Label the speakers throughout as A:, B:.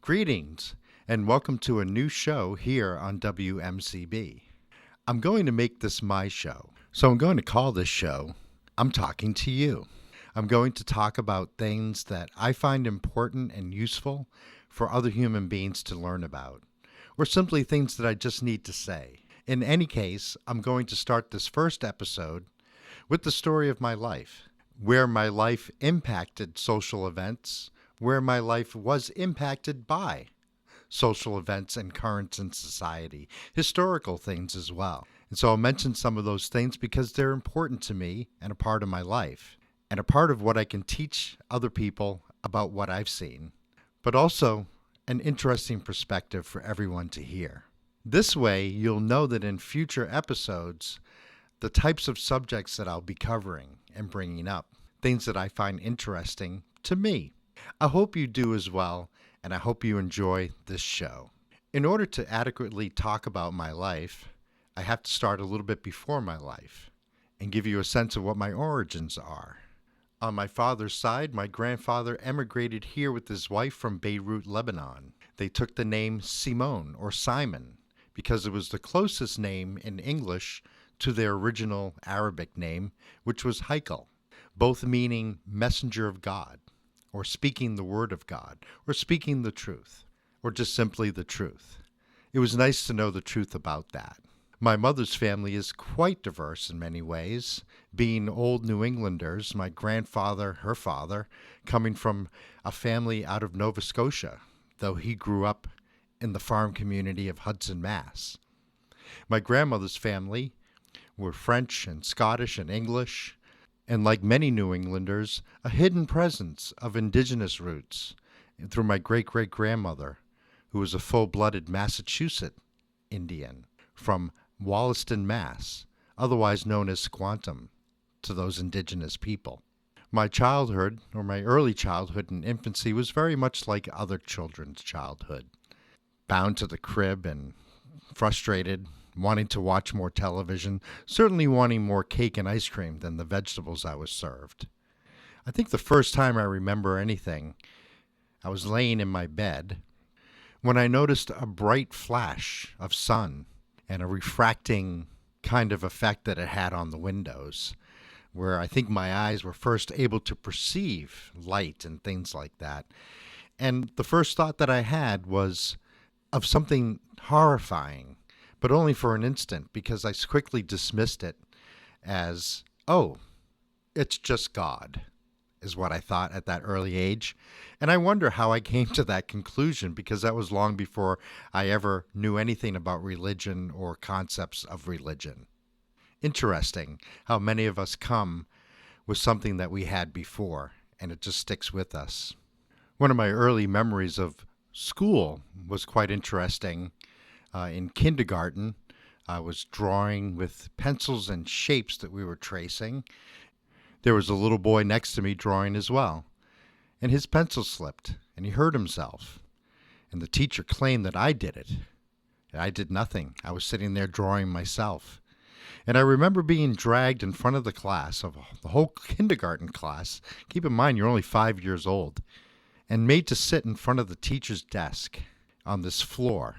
A: Greetings, and welcome to a new show here on WMCB. I'm going to make this my show, so I'm going to call this show, I'm Talking to You. I'm going to talk about things that I find important and useful for other human beings to learn about, or simply things that I just need to say. In any case, I'm going to start this first episode with the story of my life, where my life impacted social events, where my life was impacted by social events and currents in society, historical things as well. And so I'll mention some of those things because they're important to me and a part of my life, and a part of what I can teach other people about what I've seen, but also an interesting perspective for everyone to hear. This way, you'll know that in future episodes, the types of subjects that I'll be covering and bringing up, things that I find interesting to me. I hope you do as well, and I hope you enjoy this show. In order to adequately talk about my life, I have to start a little bit before my life and give you a sense of what my origins are. On my father's side, my grandfather emigrated here with his wife from Beirut, Lebanon. They took the name Simon or Simon because it was the closest name in English to their original Arabic name, which was Heikel, both meaning messenger of God, or speaking the word of God, or speaking the truth, or just simply the truth. It was nice to know the truth about that. My mother's family is quite diverse in many ways, being old New Englanders, my grandfather, her father, coming from a family out of Nova Scotia, though he grew up in the farm community of Hudson, Mass. My grandmother's family were French and Scottish and English, and like many New Englanders, a hidden presence of indigenous roots through my great-great-grandmother, who was a full-blooded Massachusetts Indian from Wollaston, Mass., otherwise known as Squantum to those indigenous people. My childhood, or my early childhood and infancy, was very much like other children's childhood, bound to the crib and frustrated, wanting to watch more television, certainly wanting more cake and ice cream than the vegetables I was served. I think the first time I remember anything, I was laying in my bed when I noticed a bright flash of sun and a refracting kind of effect that it had on the windows, where I think my eyes were first able to perceive light and things like that. And the first thought that I had was of something horrifying, but only for an instant, because I quickly dismissed it as, oh, it's just God, is what I thought at that early age. And I wonder how I came to that conclusion, because that was long before I ever knew anything about religion or concepts of religion. Interesting how many of us come with something that we had before, and it just sticks with us. One of my early memories of school was quite interesting. In kindergarten, I was drawing with pencils and shapes that we were tracing. There was a little boy next to me drawing as well, and his pencil slipped, and he hurt himself. And the teacher claimed that I did it. I did nothing. I was sitting there drawing myself. And I remember being dragged in front of the class, of the whole kindergarten class. Keep in mind, you're only 5 years old, and made to sit in front of the teacher's desk on this floor.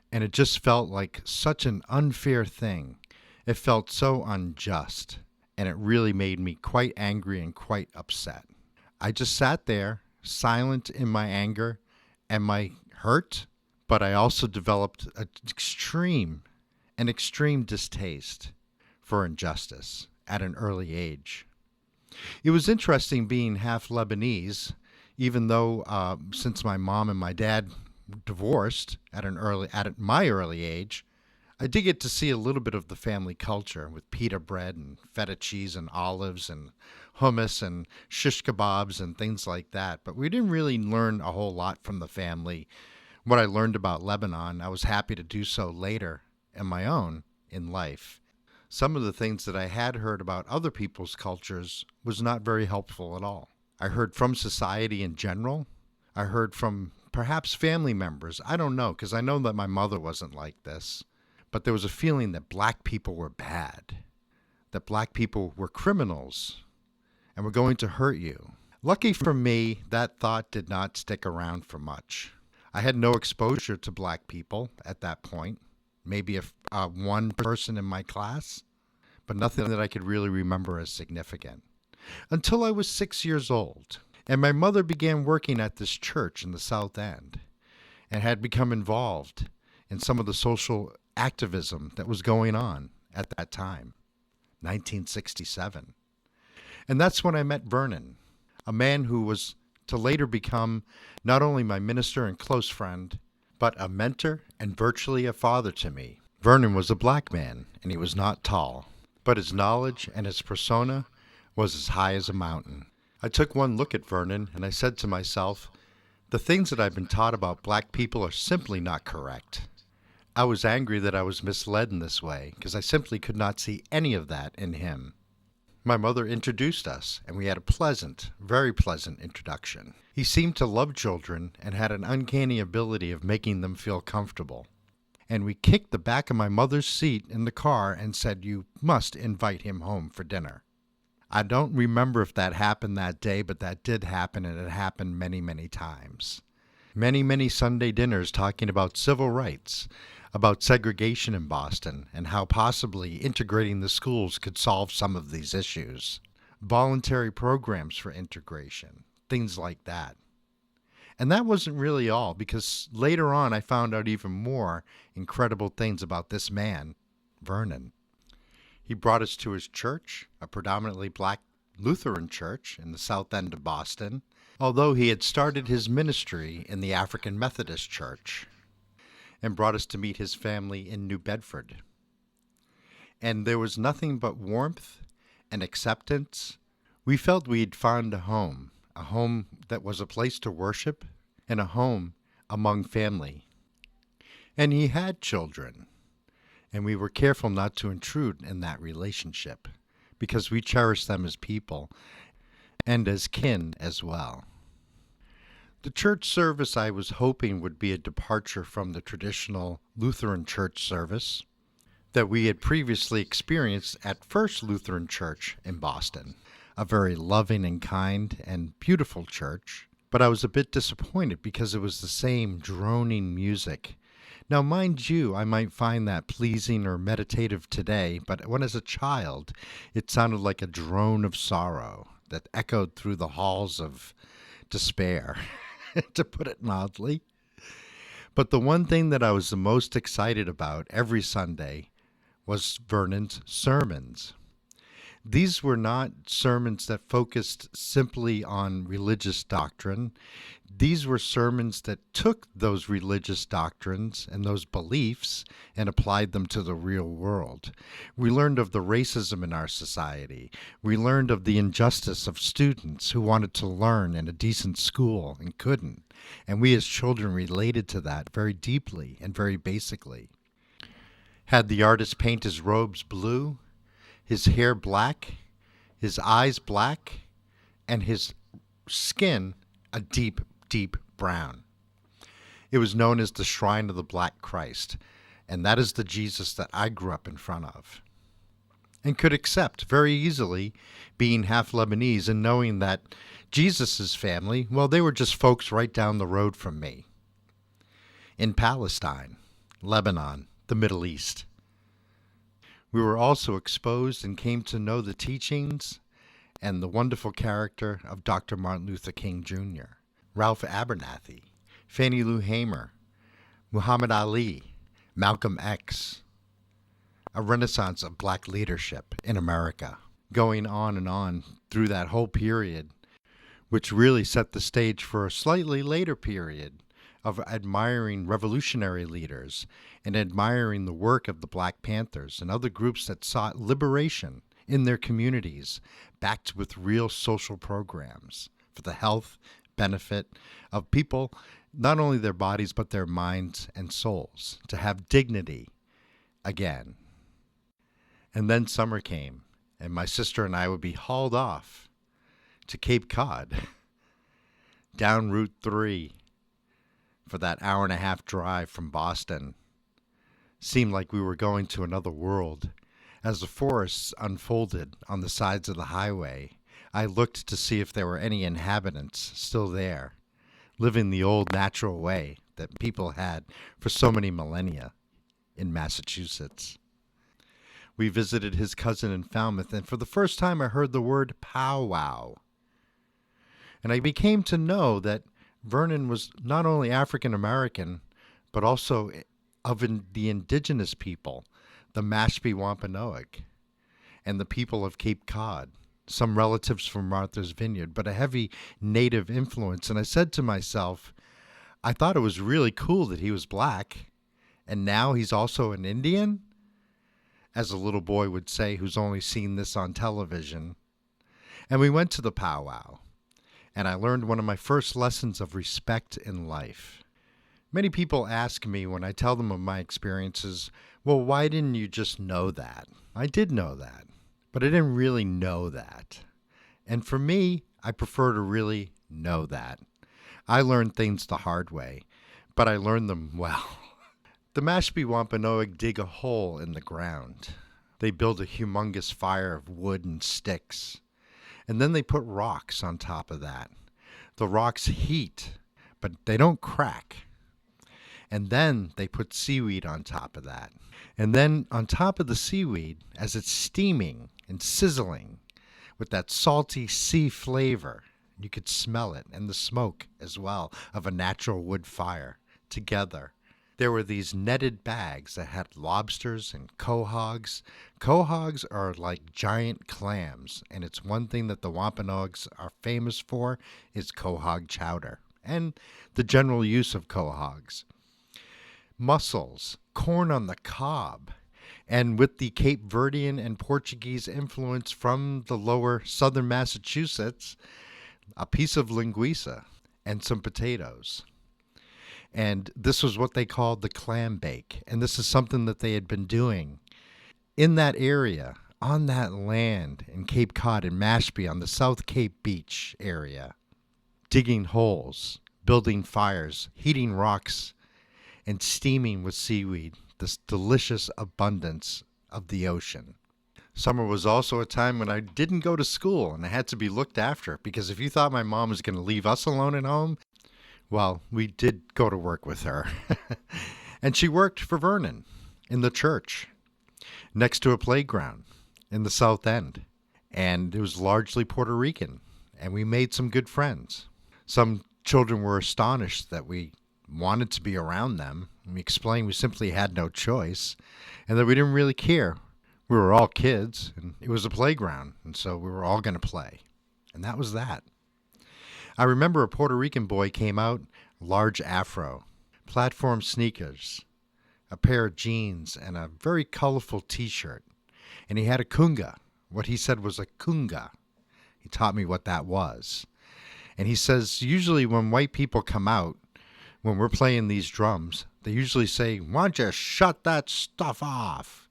A: And it just felt like such an unfair thing. It felt so unjust, and it really made me quite angry and quite upset. I just sat there, silent in my anger and my hurt, but I also developed an extreme distaste for injustice at an early age. It was interesting being half Lebanese, even though since my mom and my dad divorced at my early age, I did get to see a little bit of the family culture with pita bread and feta cheese and olives and hummus and shish kebabs and things like that. But we didn't really learn a whole lot from the family. What I learned about Lebanon, I was happy to do so later on my own in life. Some of the things that I had heard about other people's cultures was not very helpful at all. I heard from society in general. I heard from perhaps family members. I don't know, because I know that my mother wasn't like this. But there was a feeling that black people were bad, that black people were criminals and were going to hurt you. Lucky for me, that thought did not stick around for much. I had no exposure to black people at that point, maybe one person in my class, but nothing that I could really remember as significant. Until I was 6 years old, and my mother began working at this church in the South End and had become involved in some of the social activism that was going on at that time, 1967. And that's when I met Vernon, a man who was to later become not only my minister and close friend, but a mentor and virtually a father to me. Vernon was a black man, and he was not tall, but his knowledge and his persona was as high as a mountain. I took one look at Vernon, and I said to myself, the things that I've been taught about black people are simply not correct. I was angry that I was misled in this way, because I simply could not see any of that in him. My mother introduced us, and we had a pleasant, very pleasant introduction. He seemed to love children and had an uncanny ability of making them feel comfortable. And we kicked the back of my mother's seat in the car and said, "You must invite him home for dinner." I don't remember if that happened that day, but that did happen, and it happened many, many times. Many, many Sunday dinners talking about civil rights, about segregation in Boston, and how possibly integrating the schools could solve some of these issues. Voluntary programs for integration, things like that. And that wasn't really all, because later on I found out even more incredible things about this man, Vernon. He brought us to his church, a predominantly black Lutheran church in the South End of Boston, although he had started his ministry in the African Methodist Church, and brought us to meet his family in New Bedford. And there was nothing but warmth and acceptance. We felt we'd found a home that was a place to worship, and a home among family. And he had children. And we were careful not to intrude in that relationship, because we cherished them as people and as kin as well. The church service I was hoping would be a departure from the traditional Lutheran church service that we had previously experienced at First Lutheran Church in Boston, a very loving and kind and beautiful church, but I was a bit disappointed because it was the same droning music. Now, mind you, I might find that pleasing or meditative today, but when as a child, it sounded like a drone of sorrow that echoed through the halls of despair, to put it mildly. But the one thing that I was the most excited about every Sunday was Vernon's sermons. These were not sermons that focused simply on religious doctrine. These were sermons that took those religious doctrines and those beliefs and applied them to the real world. We learned of the racism in our society. We learned of the injustice of students who wanted to learn in a decent school and couldn't. And we as children related to that very deeply and very basically. Had the artist paint his robes blue, his hair black, his eyes black, and his skin a deep, deep brown. It was known as the Shrine of the Black Christ, and that is the Jesus that I grew up in front of, and could accept very easily, being half Lebanese and knowing that Jesus' family, well, they were just folks right down the road from me, in Palestine, Lebanon, the Middle East. We were also exposed and came to know the teachings and the wonderful character of Dr. Martin Luther King Jr., Ralph Abernathy, Fannie Lou Hamer, Muhammad Ali, Malcolm X, a renaissance of black leadership in America, going on and on through that whole period, which really set the stage for a slightly later period of admiring revolutionary leaders and admiring the work of the Black Panthers and other groups that sought liberation in their communities, backed with real social programs for the health benefit of people, not only their bodies, but their minds and souls, to have dignity again. And then summer came, and my sister and I would be hauled off to Cape Cod, down Route 3, for that hour-and-a-half drive from Boston. Seemed like we were going to another world. As the forests unfolded on the sides of the highway, I looked to see if there were any inhabitants still there, living the old natural way, that people had for so many millennia in Massachusetts. We visited his cousin in Falmouth, and for the first time I heard the word powwow. And I became to know that Vernon was not only African American, but also of the indigenous people, the Mashpee Wampanoag, and the people of Cape Cod, some relatives from Martha's Vineyard, but a heavy native influence. And I said to myself, I thought it was really cool that he was black, and now he's also an Indian, as a little boy would say who's only seen this on television. And we went to the powwow, and I learned one of my first lessons of respect in life. Many people ask me when I tell them of my experiences, well, why didn't you just know that? I did know that, but I didn't really know that. And for me, I prefer to really know that. I learned things the hard way, but I learned them well. The Mashpee Wampanoag dig a hole in the ground. They build a humongous fire of wood and sticks, and then they put rocks on top of that. The rocks heat, but they don't crack. And then they put seaweed on top of that. And then on top of the seaweed, as it's steaming and sizzling with that salty sea flavor, you could smell it, and the smoke as well of a natural wood fire together. There were these netted bags that had lobsters and quahogs. Quahogs are like giant clams, and it's one thing that the Wampanoags are famous for is quahog chowder and the general use of quahogs. Mussels, corn on the cob, and with the Cape Verdean and Portuguese influence from the lower southern Massachusetts, a piece of linguiça and some potatoes. And this was what they called the clam bake. And this is something that they had been doing in that area, on that land in Cape Cod and Mashpee on the South Cape Beach area, digging holes, building fires, heating rocks, and steaming with seaweed, this delicious abundance of the ocean. Summer was also a time when I didn't go to school and I had to be looked after, because if you thought my mom was going to leave us alone at home, well, we did go to work with her. And she worked for Vernon in the church next to a playground in the South End. And it was largely Puerto Rican, and we made some good friends. Some children were astonished that we wanted to be around them. We explained we simply had no choice and that we didn't really care. We were all kids, and it was a playground, and so we were all going to play. And that was that. I remember a Puerto Rican boy came out, large afro, platform sneakers, a pair of jeans, and a very colorful T-shirt. And he had a Conga, what he said was a Conga. He taught me what that was. And he says, usually when white people come out, when we're playing these drums, they usually say, why don't you shut that stuff off?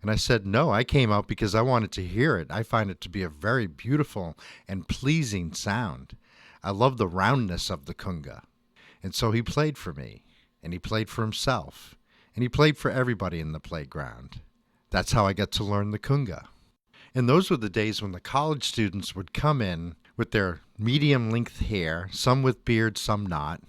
A: And I said, no, I came out because I wanted to hear it. I find it to be a very beautiful and pleasing sound. I love the roundness of the Conga. And so he played for me, and he played for himself, and he played for everybody in the playground. That's how I got to learn the Conga. And those were the days when the college students would come in with their medium-length hair, some with beards, some not,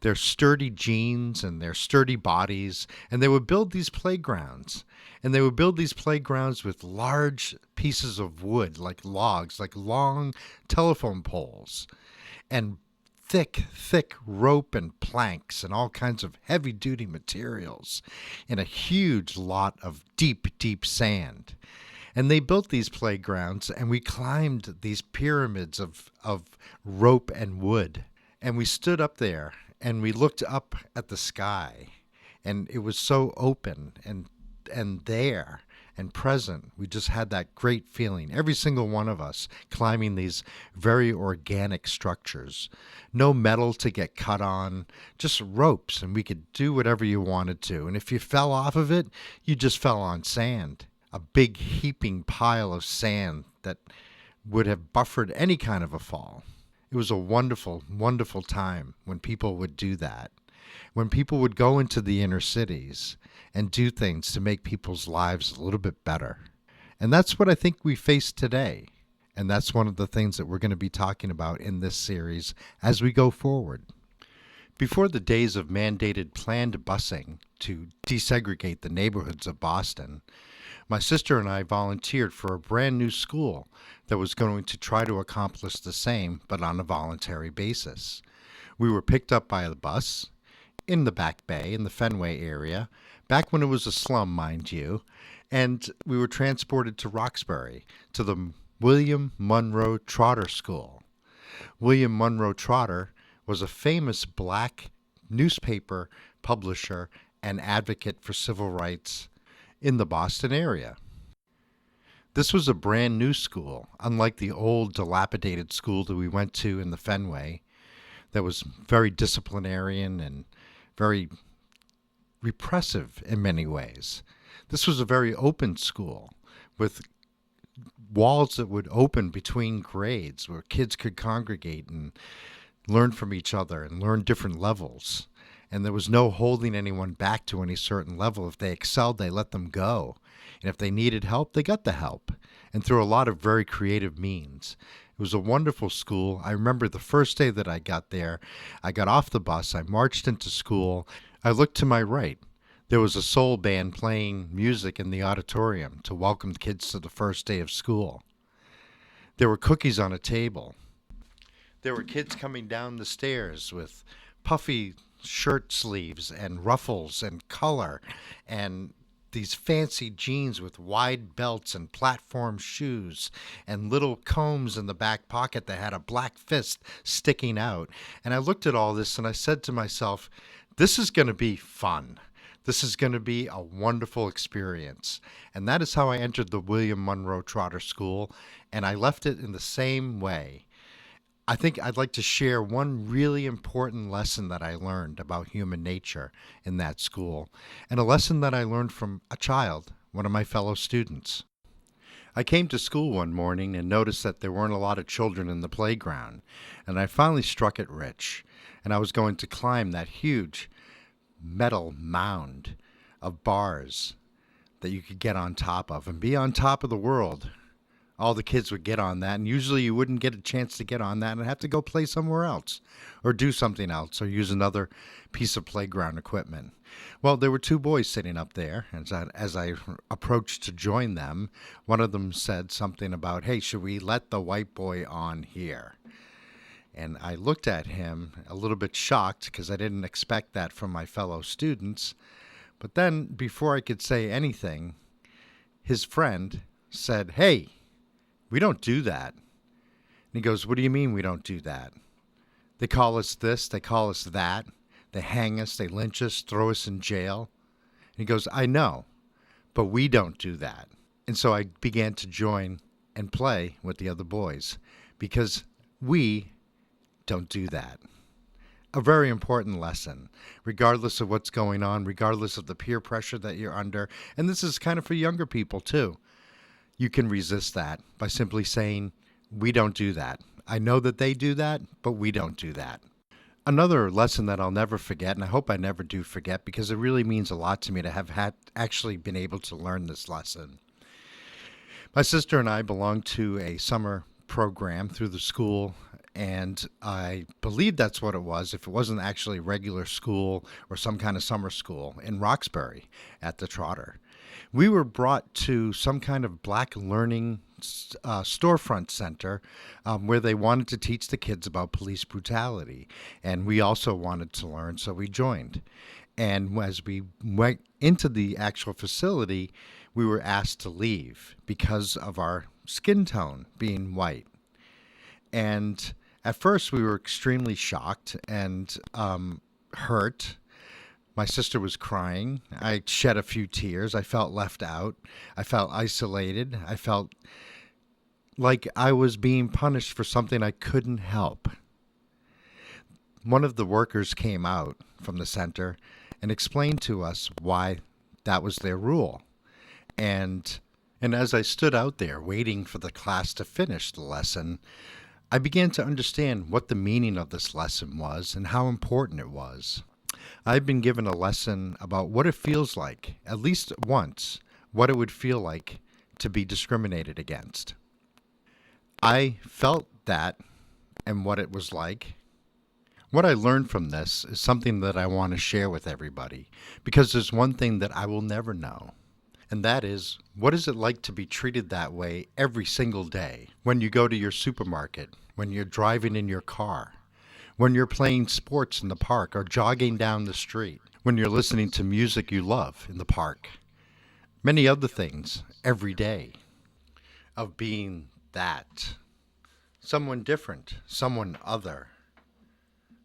A: their sturdy jeans and their sturdy bodies, and they would build these playgrounds. And they would build these playgrounds with large pieces of wood, like logs, like long telephone poles, and thick rope and planks and all kinds of heavy-duty materials in a huge lot of deep sand. And they built these playgrounds, and we climbed these pyramids of rope and wood. And we stood up there, and we looked up at the sky, and it was so open and there and present. We just had that great feeling, every single one of us climbing these very organic structures. No metal to get cut on, just ropes, and we could do whatever you wanted to. And if you fell off of it, you just fell on sand, a big heaping pile of sand that would have buffered any kind of a fall. It was a wonderful, wonderful time when people would do that, when people would go into the inner cities and do things to make people's lives a little bit better. And that's what I think we face today. And that's one of the things that we're going to be talking about in this series as we go forward. Before the days of mandated planned busing to desegregate the neighborhoods of Boston, my sister and I volunteered for a brand new school that was going to try to accomplish the same, but on a voluntary basis. We were picked up by a bus in the Back Bay in the Fenway area, back when it was a slum, mind you, and we were transported to Roxbury, to the William Monroe Trotter School. William Monroe Trotter was a famous black newspaper publisher and advocate for civil rights in the Boston area. This was a brand new school, unlike the old dilapidated school that we went to in the Fenway that was very disciplinarian and very repressive in many ways. This was a very open school with walls that would open between grades where kids could congregate and learn from each other and learn different levels. And there was no holding anyone back to any certain level. If they excelled, they let them go. And if they needed help, they got the help. And through a lot of very creative means. It was a wonderful school. I remember the first day that I got there, I got off the bus, I marched into school. I looked to my right. There was a soul band playing music in the auditorium to welcome kids to the first day of school. There were cookies on a table. There were kids coming down the stairs with puffy shirt sleeves and ruffles and color and these fancy jeans with wide belts and platform shoes and little combs in the back pocket that had a black fist sticking out. And I looked at all this and I said to myself, this is going to be fun. This is going to be a wonderful experience. And that is how I entered the William Monroe Trotter School, and I left it in the same way. I think I'd like to share one really important lesson that I learned about human nature in that school, and a lesson that I learned from a child, one of my fellow students. I came to school one morning and noticed that there weren't a lot of children in the playground, and I finally struck it rich, and I was going to climb that huge metal mound of bars that you could get on top of and be on top of the world. All the kids would get on that, and usually you wouldn't get a chance to get on that and have to go play somewhere else or do something else or use another piece of playground equipment. Well, there were two boys sitting up there, and as I approached to join them, one of them said something about, hey, should we let the white boy on here? And I looked at him a little bit shocked because I didn't expect that from my fellow students. But then, before I could say anything, his friend said, hey, we don't do that. And he goes, what do you mean we don't do that? They call us this, they call us that. They hang us, they lynch us, throw us in jail. And he goes, I know, but we don't do that. And so I began to join and play with the other boys because we don't do that. A very important lesson, regardless of what's going on, regardless of the peer pressure that you're under. And this is kind of for younger people too. You can resist that by simply saying, we don't do that. I know that they do that, but we don't do that. Another lesson that I'll never forget, and I hope I never do forget because it really means a lot to me to have actually been able to learn this lesson. My sister and I belonged to a summer program through the school, and I believe that's what it was, if it wasn't actually regular school or some kind of summer school in Roxbury at the Trotter. We were brought to some kind of black learning storefront center where they wanted to teach the kids about police brutality. And we also wanted to learn, so we joined. And as we went into the actual facility, we were asked to leave because of our skin tone being white. And at first we were extremely shocked and hurt. My sister was crying. I shed a few tears. I felt left out. I felt isolated. I felt like I was being punished for something I couldn't help. One of the workers came out from the center and explained to us why that was their rule. And as I stood out there waiting for the class to finish the lesson, I began to understand what the meaning of this lesson was and how important it was. I've been given a lesson about what it feels like, at least once, what it would feel like to be discriminated against. I felt that and what it was like What I learned from this is something that I want to share with everybody, because there's one thing that I will never know. And that is, what is it like to be treated that way every single day? When you go to your supermarket, when you're driving in your car, when you're playing sports in the park or jogging down the street, when you're listening to music you love in the park, many other things every day of being that. Someone different, someone other,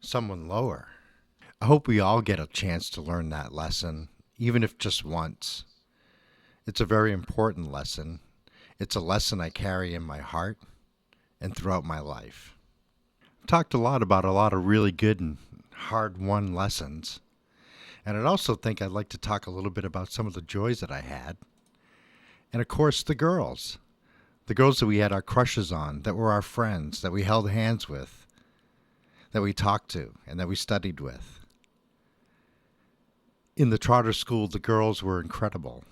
A: someone lower. I hope we all get a chance to learn that lesson, even if just once. It's a very important lesson. It's a lesson I carry in my heart and throughout my life. I've talked about a lot of really good and hard-won lessons. And I'd also think I'd like to talk a little bit about some of the joys that I had. And of course, the girls. The girls that we had our crushes on, that were our friends, that we held hands with, that we talked to, and that we studied with. In the Trotter school, the girls were incredible.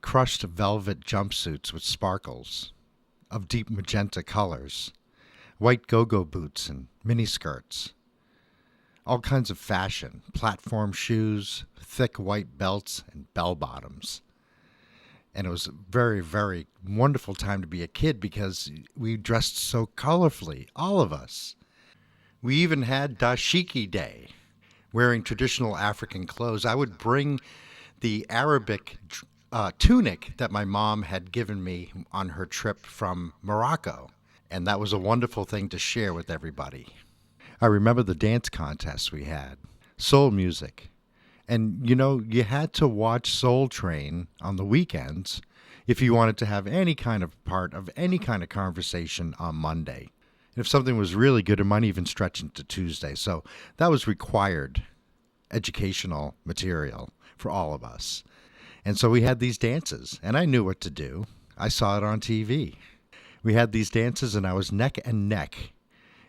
A: Crushed velvet jumpsuits with sparkles of deep magenta colors, white go-go boots and miniskirts, all kinds of fashion, platform shoes, thick white belts, and bell-bottoms. And it was a very, very wonderful time to be a kid because we dressed so colorfully, all of us. We even had dashiki day, wearing traditional African clothes. I would bring the Arabic tunic that my mom had given me on her trip from Morocco. And that was a wonderful thing to share with everybody. I remember the dance contests we had, soul music. And, you had to watch Soul Train on the weekends if you wanted to have any kind of part of any kind of conversation on Monday. And if something was really good, it might even stretch into Tuesday. So that was required educational material for all of us. And so we had these dances, and I knew what to do. I saw it on TV. We had these dances, and I was neck and neck.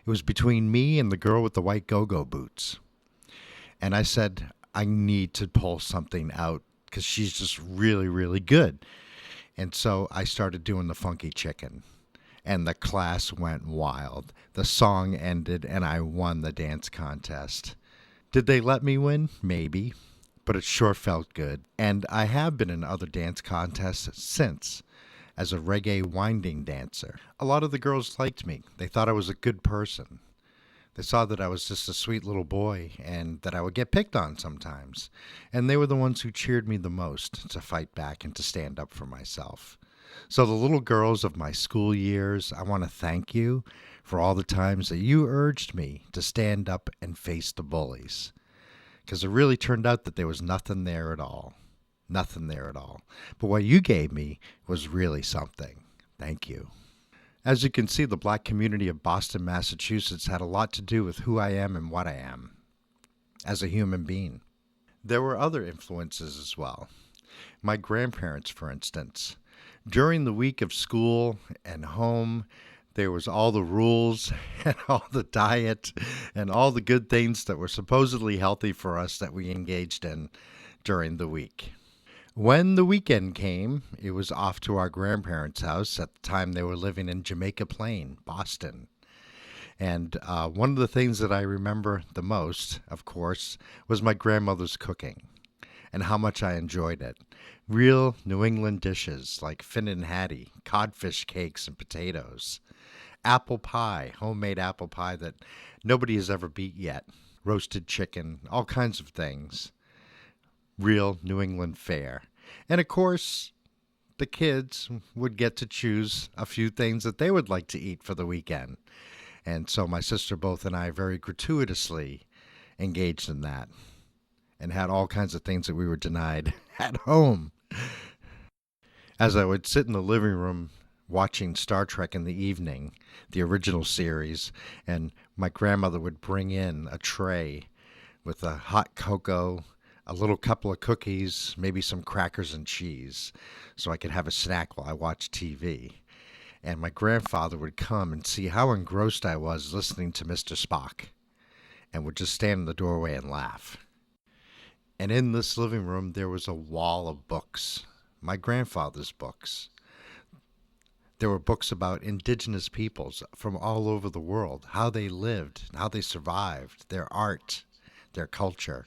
A: It was between me and the girl with the white go-go boots. And I said, I need to pull something out because she's just really, really good. And so I started doing the funky chicken. And the class went wild. The song ended, and I won the dance contest. Did they let me win? Maybe. But it sure felt good. And I have been in other dance contests since, as a reggae winding dancer. A lot of the girls liked me. They thought I was a good person. They saw that I was just a sweet little boy and that I would get picked on sometimes. And they were the ones who cheered me the most to fight back and to stand up for myself. So the little girls of my school years, I want to thank you for all the times that you urged me to stand up and face the bullies. Because it really turned out that there was nothing there at all. Nothing there at all. But what you gave me was really something. Thank you. As you can see, the black community of Boston, Massachusetts had a lot to do with who I am and what I am as a human being. There were other influences as well. My grandparents, for instance. During the week of school and home, there was all the rules and all the diet and all the good things that were supposedly healthy for us that we engaged in during the week. When the weekend came, it was off to our grandparents' house. At the time, they were living in Jamaica Plain, Boston. And one of the things that I remember the most, of course, was my grandmother's cooking and how much I enjoyed it. Real New England dishes like Finnan Haddie, codfish cakes and potatoes, apple pie, homemade apple pie that nobody has ever beat yet, roasted chicken, all kinds of things. Real New England fare. And of course, the kids would get to choose a few things that they would like to eat for the weekend. And so my sister both and I very gratuitously engaged in that and had all kinds of things that we were denied at home. As I would sit in the living room watching Star Trek in the evening, the original series, and my grandmother would bring in a tray with a hot cocoa, a little couple of cookies, maybe some crackers and cheese, so I could have a snack while I watched TV. And my grandfather would come and see how engrossed I was listening to Mr. Spock, and would just stand in the doorway and laugh. And in this living room, there was a wall of books, my grandfather's books. There were books about indigenous peoples from all over the world, how they lived, how they survived, their art, their culture.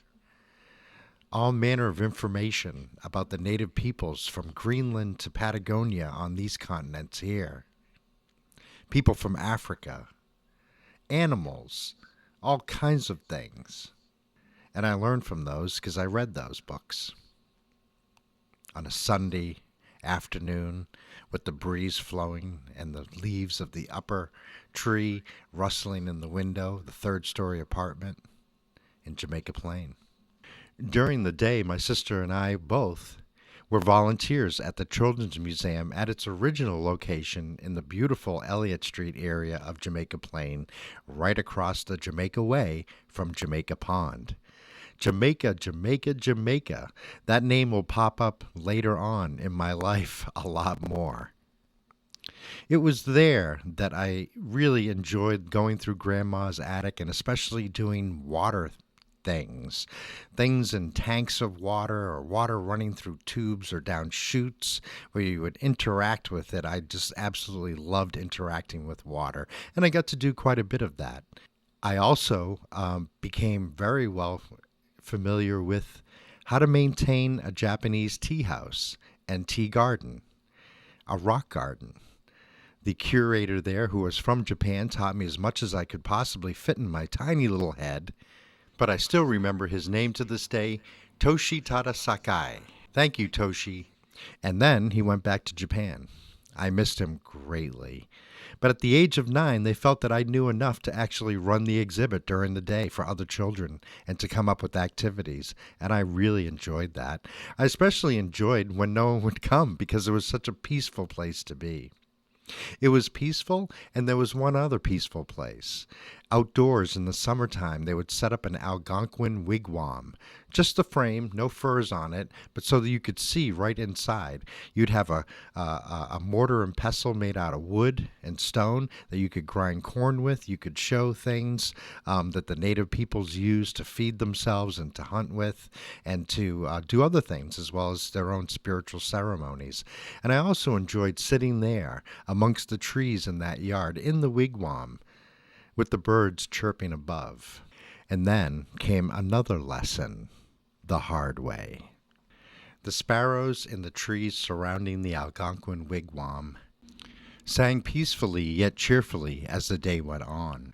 A: All manner of information about the native peoples from Greenland to Patagonia on these continents here. People from Africa, animals, all kinds of things. And I learned from those because I read those books. On a Sunday afternoon with the breeze flowing and the leaves of the upper tree rustling in the window, the third-story apartment in Jamaica Plain. During the day, my sister and I both were volunteers at the Children's Museum at its original location in the beautiful Elliott Street area of Jamaica Plain, right across the Jamaica Way from Jamaica Pond. Jamaica, Jamaica, Jamaica. That name will pop up later on in my life a lot more. It was there that I really enjoyed going through Grandma's attic and especially doing water things in tanks of water or water running through tubes or down chutes where you would interact with it. I just absolutely loved interacting with water, and I got to do quite a bit of that. I also became very well familiar with how to maintain a Japanese tea house and tea garden, a rock garden. The curator there, who was from Japan, taught me as much as I could possibly fit in my tiny little head, but I still remember his name to this day, Toshitada Sakai. Thank you, Toshi. And then he went back to Japan. I missed him greatly. But at the age of 9, they felt that I knew enough to actually run the exhibit during the day for other children and to come up with activities. And I really enjoyed that. I especially enjoyed when no one would come because it was such a peaceful place to be. It was peaceful, and there was one other peaceful place. Outdoors in the summertime, they would set up an Algonquin Wigwam. Just the frame, no furs on it, but so that you could see right inside. You'd have a mortar and pestle made out of wood and stone that you could grind corn with. You could show things that the native peoples used to feed themselves and to hunt with and to do other things as well as their own spiritual ceremonies. And I also enjoyed sitting there amongst the trees in that yard in the wigwam with the birds chirping above. And then came another lesson, the hard way. The sparrows in the trees surrounding the Algonquin Wigwam sang peacefully yet cheerfully as the day went on.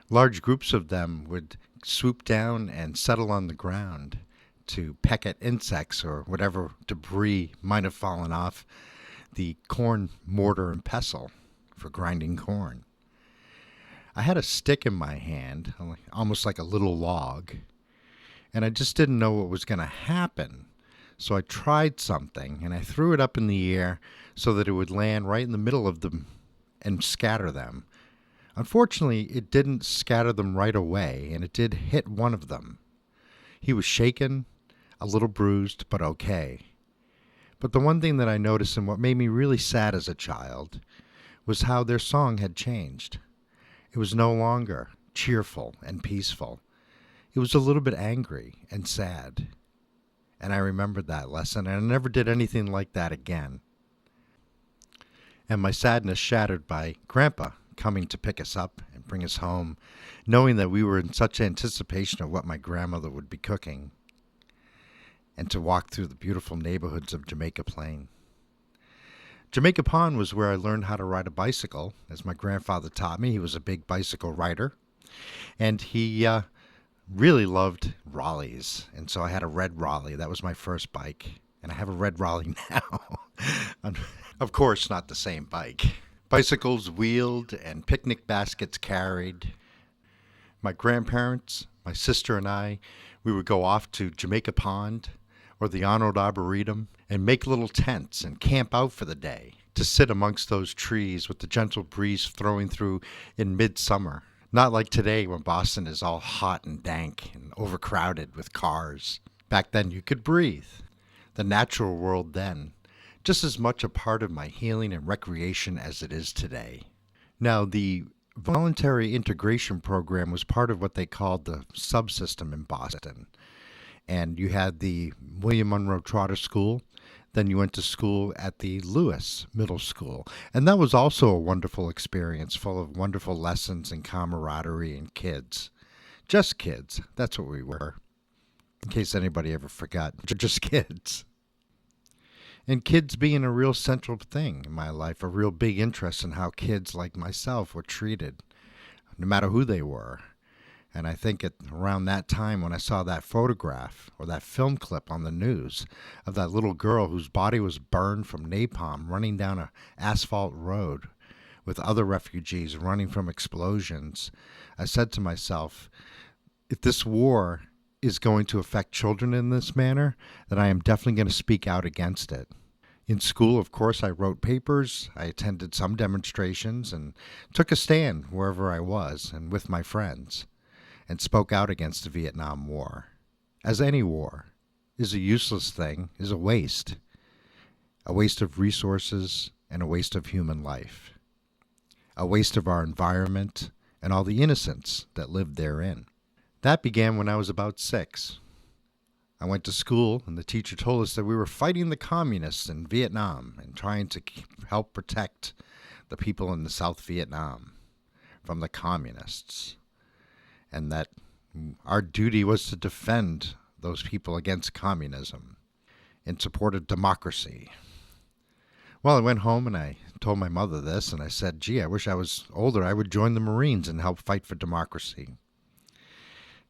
A: Large groups of them would swoop down and settle on the ground to peck at insects or whatever debris might have fallen off the corn mortar and pestle for grinding corn. I had a stick in my hand, almost like a little log, and I just didn't know what was going to happen. So I tried something, and I threw it up in the air so that it would land right in the middle of them and scatter them. Unfortunately, it didn't scatter them right away, and it did hit one of them. He was shaken, a little bruised, but okay. But the one thing that I noticed and what made me really sad as a child was how their song had changed. It was no longer cheerful and peaceful. It was a little bit angry and sad. And I remembered that lesson, and I never did anything like that again. And my sadness shattered by Grandpa coming to pick us up and bring us home, knowing that we were in such anticipation of what my grandmother would be cooking, and to walk through the beautiful neighborhoods of Jamaica Plain. Jamaica Pond was where I learned how to ride a bicycle, as my grandfather taught me. He was a big bicycle rider, and he really loved Raleighs, and so I had a red Raleigh. That was my first bike, and I have a red Raleigh now. Of course, not the same bike. Bicycles wheeled and picnic baskets carried. My grandparents, my sister and I, we would go off to Jamaica Pond or the Arnold Arboretum and make little tents and camp out for the day to sit amongst those trees with the gentle breeze throwing through in midsummer. Not like today when Boston is all hot and dank and overcrowded with cars. Back then you could breathe. The natural world then, just as much a part of my healing and recreation as it is today. Now, the voluntary integration program was part of what they called the subsystem in Boston. And you had the William Monroe Trotter School Then you went to school at the Lewis Middle School. And that was also a wonderful experience, full of wonderful lessons and camaraderie and kids. Just kids. That's what we were. In case anybody ever forgot. Just kids. And kids being a real central thing in my life, a real big interest in how kids like myself were treated, no matter who they were. And I think around that time when I saw that photograph or that film clip on the news of that little girl whose body was burned from napalm running down an asphalt road with other refugees running from explosions, I said to myself, if this war is going to affect children in this manner, then I am definitely going to speak out against it. In school, of course, I wrote papers, I attended some demonstrations, and took a stand wherever I was and with my friends, and spoke out against the Vietnam War. As any war is a useless thing, is a waste of resources and a waste of human life, a waste of our environment and all the innocents that lived therein. That began when I was about 6. I went to school, and the teacher told us that we were fighting the communists in Vietnam and trying to help protect the people in the South Vietnam from the communists, and that our duty was to defend those people against communism in support of democracy. Well, I went home and I told my mother this, and I said, gee, I wish I was older. I would join the Marines and help fight for democracy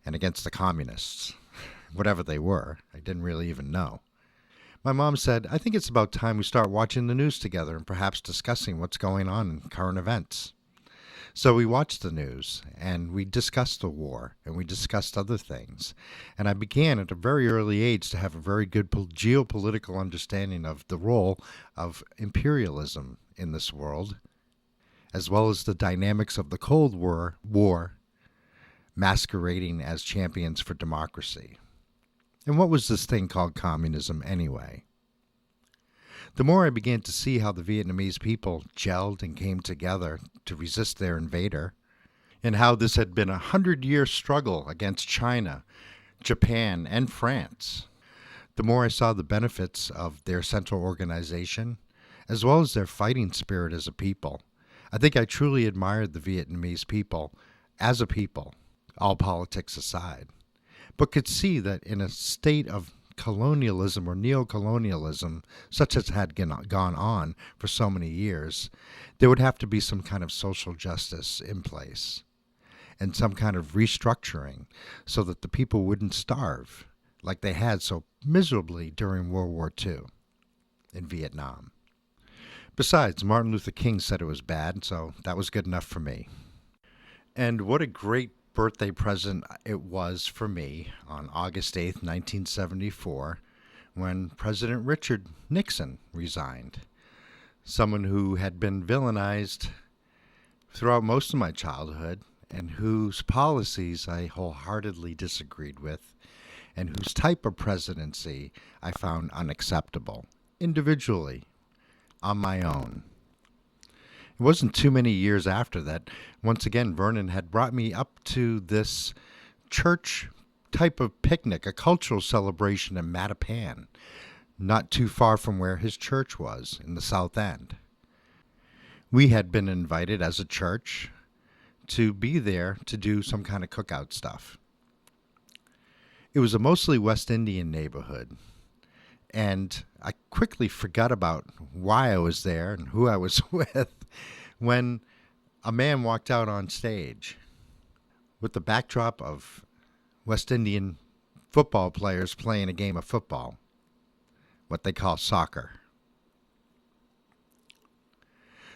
A: and against the communists, whatever they were. I didn't really even know. My mom said, I think it's about time we start watching the news together and perhaps discussing what's going on in current events. So we watched the news, and we discussed the war, and we discussed other things. And I began at a very early age to have a very good geopolitical understanding of the role of imperialism in this world, as well as the dynamics of the Cold War masquerading as champions for democracy. And what was this thing called communism anyway? The more I began to see how the Vietnamese people gelled and came together to resist their invader, and how this had been a 100-year struggle against China, Japan, and France, the more I saw the benefits of their central organization, as well as their fighting spirit as a people. I think I truly admired the Vietnamese people as a people, all politics aside, but could see that in a state of colonialism or neocolonialism, such as had gone on for so many years, there would have to be some kind of social justice in place and some kind of restructuring so that the people wouldn't starve like they had so miserably during World War II in Vietnam. Besides, Martin Luther King said it was bad, so that was good enough for me. And what a great birthday present it was for me on August 8th, 1974, when President Richard Nixon resigned, someone who had been villainized throughout most of my childhood and whose policies I wholeheartedly disagreed with and whose type of presidency I found unacceptable, individually, on my own. It wasn't too many years after that, once again, Vernon had brought me up to this church type of picnic, a cultural celebration in Mattapan, not too far from where his church was, in the South End. We had been invited as a church to be there to do some kind of cookout stuff. It was a mostly West Indian neighborhood, and I quickly forgot about why I was there and who I was with when a man walked out on stage with the backdrop of West Indian football players playing a game of football, what they call soccer.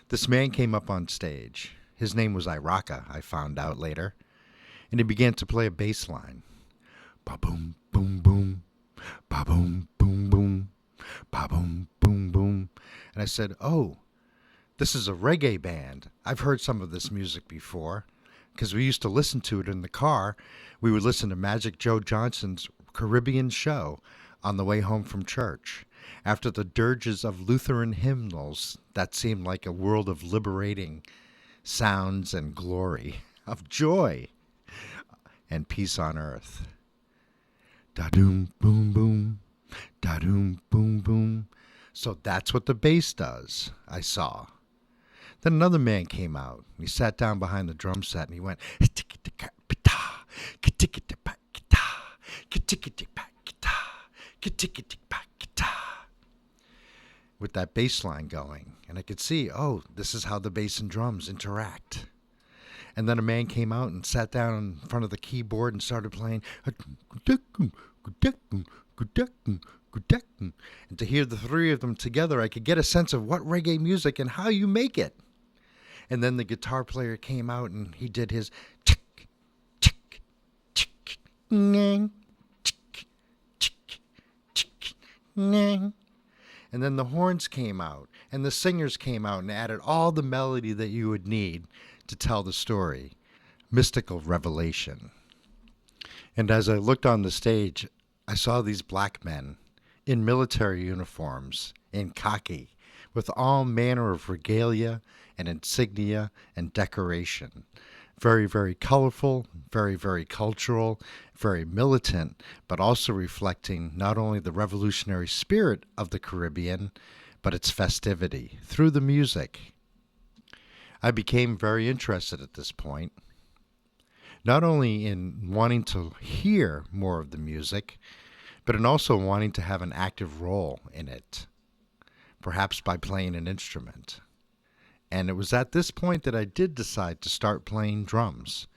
A: This man came up on stage. His name was Iraka, I found out later, and he began to play a bass line. Ba-boom, boom, boom, ba-boom, boom, boom, ba-boom, boom, boom. And I said, oh, this is a reggae band. I've heard some of this music before because we used to listen to it in the car. We would listen to Magic Joe Johnson's Caribbean Show on the way home from church. After the dirges of Lutheran hymnals that seemed like a world of liberating sounds and glory, of joy and peace on earth. Da-doom, boom, boom, da-doom, boom, boom, So that's what the bass does, I saw. Then another man came out. He sat down behind the drum set and he went, with that bass line going. And I could see, oh, this is how the bass and drums interact. And then a man came out and sat down in front of the keyboard and started playing. And to hear the three of them together, I could get a sense of what reggae music and how you make it. And then the guitar player came out and he did his tick, tick, tick, nang, tick, tick, tick, nang. And then the horns came out and the singers came out and added all the melody that you would need to tell the story. Mystical revelation. And as I looked on the stage, I saw these black men in military uniforms, in khaki, with all manner of regalia and insignia and decoration. Very, very colorful, very, very cultural, very militant, but also reflecting not only the revolutionary spirit of the Caribbean, but its festivity through the music. I became very interested at this point, not only in wanting to hear more of the music, but in also wanting to have an active role in it, perhaps by playing an instrument. And it was at this point that I did decide to start playing drums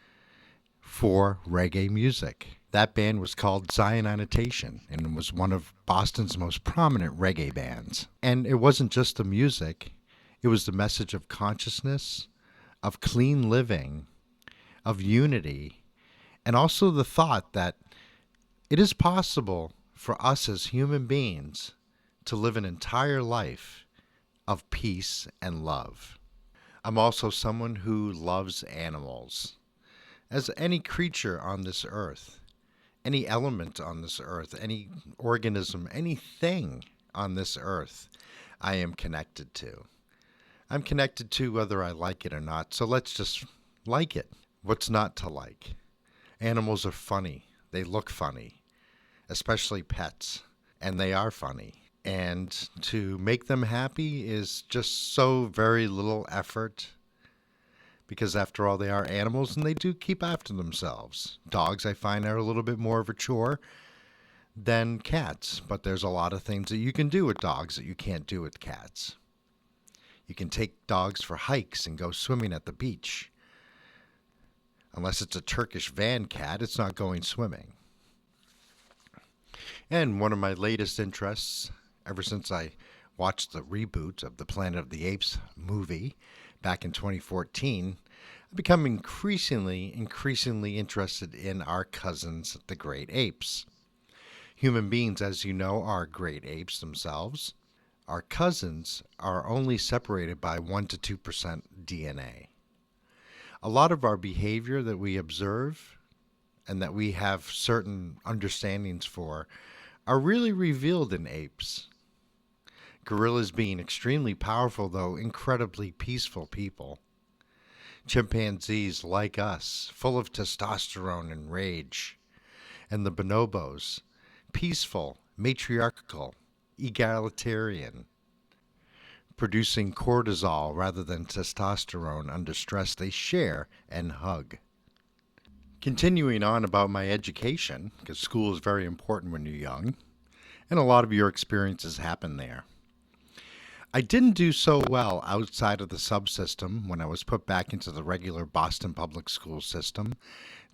A: for reggae music. That band was called Zion Annotation and was one of Boston's most prominent reggae bands. And it wasn't just the music, it was the message of consciousness, of clean living, of unity, and also the thought that it is possible for us as human beings to live an entire life of peace and love. I'm also someone who loves animals. As any creature on this earth, any element on this earth, any organism, anything on this earth, I am connected to. I'm connected to whether I like it or not, so let's just like it. What's not to like? Animals are funny. They look funny, especially pets, and they are funny. And to make them happy is just so very little effort, because after all, they are animals and they do keep after themselves. Dogs, I find, are a little bit more of a chore than cats, but there's a lot of things that you can do with dogs that you can't do with cats. You can take dogs for hikes and go swimming at the beach. Unless it's a Turkish van cat, it's not going swimming. And one of my latest interests, ever since I watched the reboot of the Planet of the Apes movie back in 2014, I've become increasingly interested in our cousins, the great apes. Human beings, as you know, are great apes themselves. Our cousins are only separated by 1 to 2% DNA. A lot of our behavior that we observe and that we have certain understandings for are really revealed in apes. Gorillas being extremely powerful, though incredibly peaceful people. Chimpanzees, like us, full of testosterone and rage. And the bonobos, peaceful, matriarchal, egalitarian, producing cortisol rather than testosterone under stress. They share and hug. Continuing on about my education, because school is very important when you're young, and a lot of your experiences happen there. I didn't do so well outside of the subsystem when I was put back into the regular Boston public school system.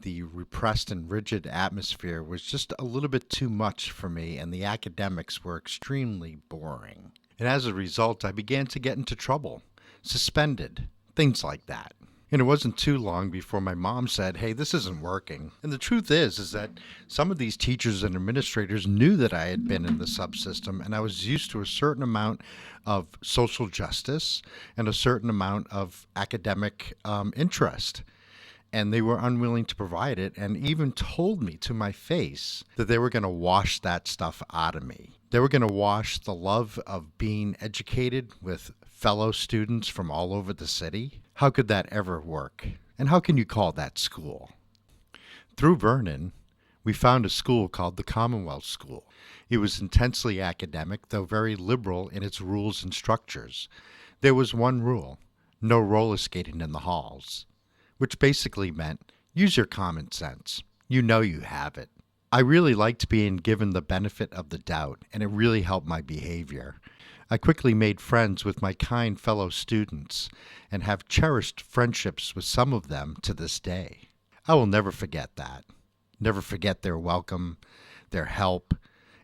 A: The repressed and rigid atmosphere was just a little bit too much for me, and the academics were extremely boring. And as a result, I began to get into trouble, suspended, things like that. And it wasn't too long before my mom said, hey, this isn't working. And the truth is that some of these teachers and administrators knew that I had been in the subsystem, and I was used to a certain amount of social justice and a certain amount of academic interest. And they were unwilling to provide it, and even told me to my face that they were going to wash that stuff out of me. They were going to wash the love of being educated with fellow students from all over the city. How could that ever work? And how can you call that school? Through Vernon, We found a school called the Commonwealth School. It was intensely academic, though very liberal in its rules and structures. There was one rule: no roller skating in the halls, which basically meant use your common sense. You know you have it. I really liked being given the benefit of the doubt, and it really helped my behavior. I quickly made friends with my kind fellow students and have cherished friendships with some of them to this day. I will never forget that. Never forget their welcome, their help,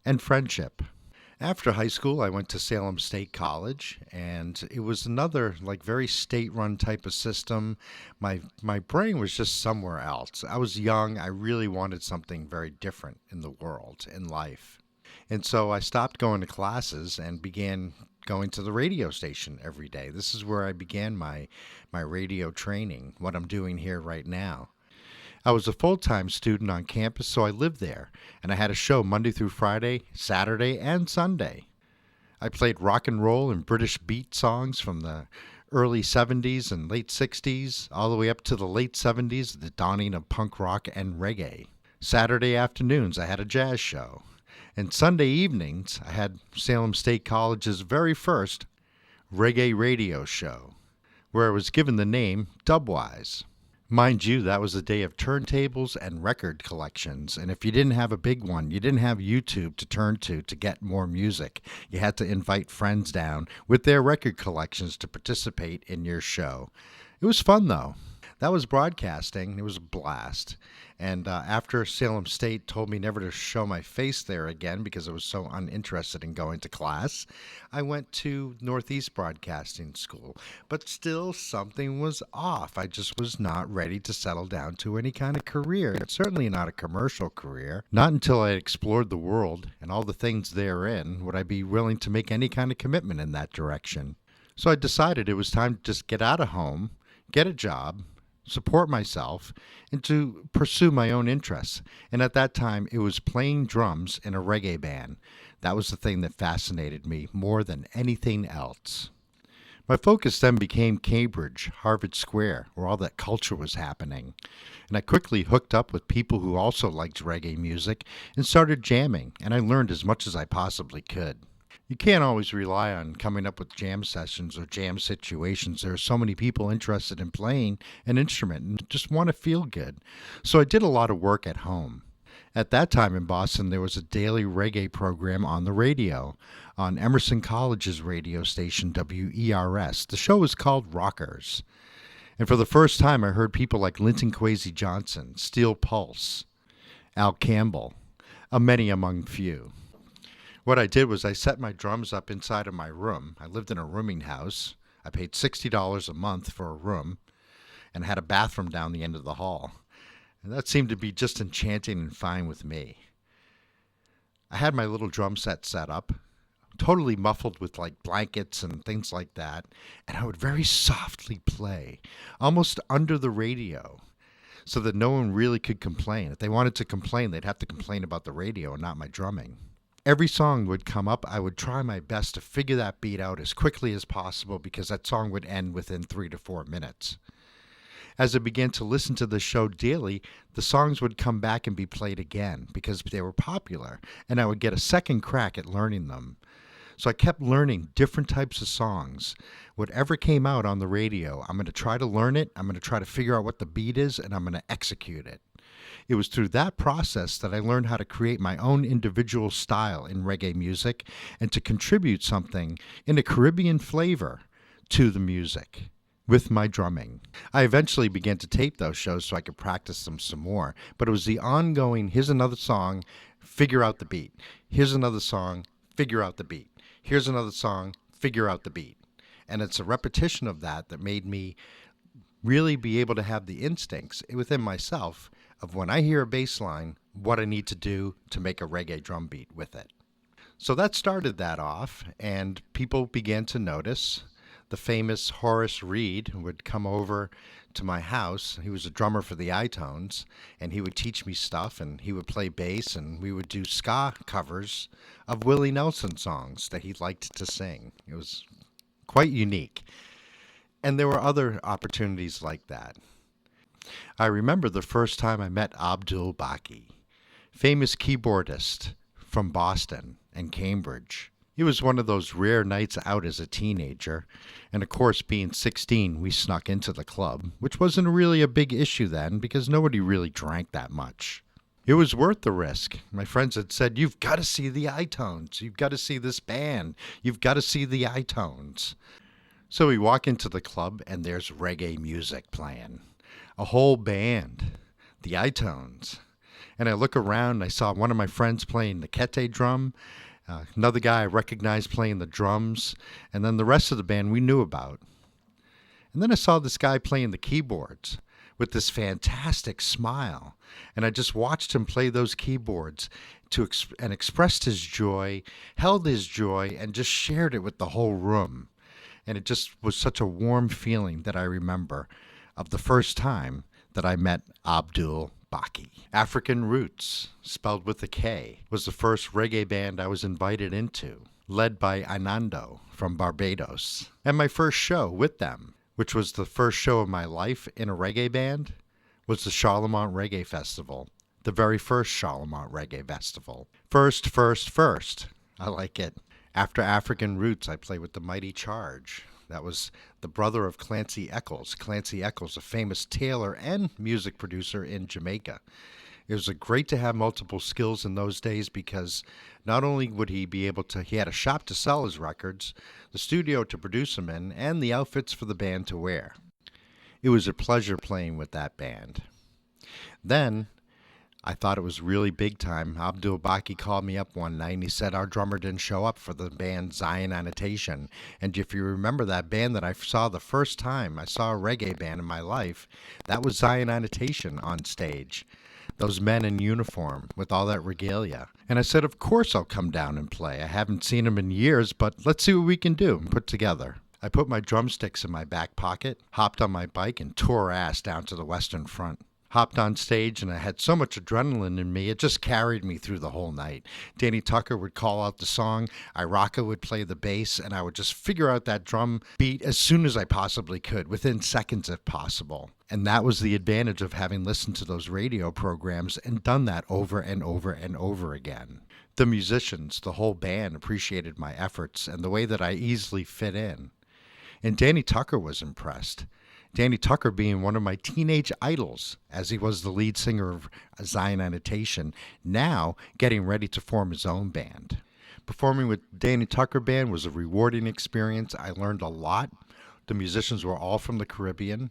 A: and friendship. After high school, I went to Salem State College, and it was another very state-run type of system. My brain was just somewhere else. I was young. I really wanted something very different in the world, in life. And so I stopped going to classes and began going to the radio station every day. This is where I began my radio training, what I'm doing here right now. I was a full-time student on campus, so I lived there, and I had a show Monday through Friday, Saturday, and Sunday. I played rock and roll and British beat songs from the early 70s and late 60s, all the way up to the late 70s, the dawning of punk rock and reggae. Saturday afternoons, I had a jazz show. And Sunday evenings, I had Salem State College's very first reggae radio show, where I was given the name Dubwise. Mind you, that was a day of turntables and record collections, and if you didn't have a big one, you didn't have YouTube to turn to get more music. You had to invite friends down with their record collections to participate in your show. It was fun, though. That was broadcasting. It was a blast. And after Salem State told me never to show my face there again because I was so uninterested in going to class, I went to Northeast Broadcasting School. But still, something was off. I just was not ready to settle down to any kind of career, and certainly not a commercial career. Not until I explored the world and all the things therein would I be willing to make any kind of commitment in that direction. So I decided it was time to just get out of home, get a job, support myself, and to pursue my own interests. And at that time, it was playing drums in a reggae band. That was the thing that fascinated me more than anything else. My focus then became Cambridge, Harvard Square, where all that culture was happening. And I quickly hooked up with people who also liked reggae music and started jamming, and I learned as much as I possibly could. You can't always rely on coming up with jam sessions or jam situations. There are so many people interested in playing an instrument and just want to feel good. So I did a lot of work at home. At that time in Boston, there was a daily reggae program on the radio, on Emerson College's radio station, WERS. The show was called Rockers. And for the first time, I heard people like Linton Kwesi Johnson, Steel Pulse, Al Campbell, many among few. What I did was I set my drums up inside of my room. I lived in a rooming house. I paid $60 a month for a room and had a bathroom down the end of the hall. And that seemed to be just enchanting and fine with me. I had my little drum set up, totally muffled with blankets and things like that, and I would very softly play, almost under the radio, so that no one really could complain. If they wanted to complain, they'd have to complain about the radio and not my drumming. Every song would come up. I would try my best to figure that beat out as quickly as possible because that song would end within 3 to 4 minutes. As I began to listen to the show daily, the songs would come back and be played again because they were popular, and I would get a second crack at learning them. So I kept learning different types of songs. Whatever came out on the radio, I'm going to try to learn it, I'm going to try to figure out what the beat is, and I'm going to execute it. It was through that process that I learned how to create my own individual style in reggae music and to contribute something in a Caribbean flavor to the music with my drumming. I eventually began to tape those shows so I could practice them some more, but it was the ongoing, here's another song, figure out the beat. Here's another song, figure out the beat. Here's another song, figure out the beat. And it's a repetition of that that made me really be able to have the instincts within myself of when I hear a bass line, what I need to do to make a reggae drum beat with it. So that started that off, and people began to notice. The famous Horace Reed would come over to my house. He was a drummer for the I-Tones, and he would teach me stuff, and he would play bass, and we would do ska covers of Willie Nelson songs that he liked to sing. It was quite unique. And there were other opportunities like that. I remember the first time I met Abdul Baki, famous keyboardist from Boston and Cambridge. It was one of those rare nights out as a teenager, and of course, being 16, we snuck into the club, which wasn't really a big issue then because nobody really drank that much. It was worth the risk. My friends had said, "You've got to see the I-Tones. You've got to see this band. You've got to see the I-Tones." So we walk into the club, and there's reggae music playing. A whole band, the I-Tones. And I look around, and I saw one of my friends playing the kete drum, another guy I recognized playing the drums, and then the rest of the band we knew about. And then I saw this guy playing the keyboards with this fantastic smile, and I just watched him play those keyboards and expressed his joy, held his joy, and just shared it with the whole room. And it just was such a warm feeling that I remember of the first time that I met Abdul Baki. African Roots, spelled with a K, was the first reggae band I was invited into, led by Anando from Barbados. And my first show with them, which was the first show of my life in a reggae band, was the Charlemont Reggae Festival, the very first Charlemont Reggae Festival. First. I like it. After African Roots, I played with the Mighty Charge. That was the brother of Clancy Eccles. Clancy Eccles, a famous tailor and music producer in Jamaica. It was great to have multiple skills in those days because not only would he be able to, he had a shop to sell his records, the studio to produce them in, and the outfits for the band to wear. It was a pleasure playing with that band. Then, I thought it was really big time. Abdul Baki called me up one night and he said our drummer didn't show up for the band Zion Annotation. And if you remember that band that I saw the first time I saw a reggae band in my life, that was Zion Annotation on stage. Those men in uniform with all that regalia. And I said, of course I'll come down and play. I haven't seen them in years, but let's see what we can do and put together. I put my drumsticks in my back pocket, hopped on my bike, and tore ass down to the Western Front. Hopped on stage, and I had so much adrenaline in me, it just carried me through the whole night. Danny Tucker would call out the song, Iraka would play the bass, and I would just figure out that drum beat as soon as I possibly could, within seconds if possible. And that was the advantage of having listened to those radio programs and done that over and over and over again. The musicians, the whole band, appreciated my efforts and the way that I easily fit in. And Danny Tucker was impressed. Danny Tucker being one of my teenage idols, as he was the lead singer of Zion Annotation, now getting ready to form his own band. Performing with Danny Tucker Band was a rewarding experience. I learned a lot. The musicians were all from the Caribbean,